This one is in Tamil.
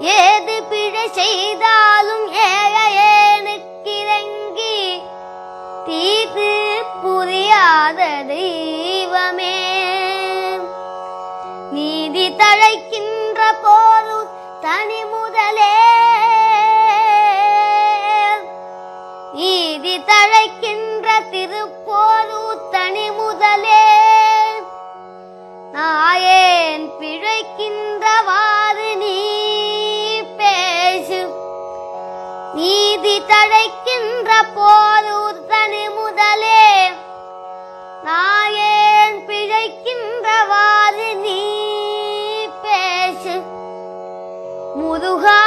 ஏது பிழை செய்தாலும் ஏழையேனுக்கிறங்கி தீது புரியாத தெய்வமே. நீதி தழைக்கின்ற போது தனி முதலே, நீதி தழைக்கின்ற திருப்போது தனி முதலே, நாயேன் பிழைக்கின்றவாறு நீ பேசு. நீதி தழைக்கின்ற போது தனி முதலே, நாயேன் பிழைக்கின்றவாறு நீ பேசு. முருகா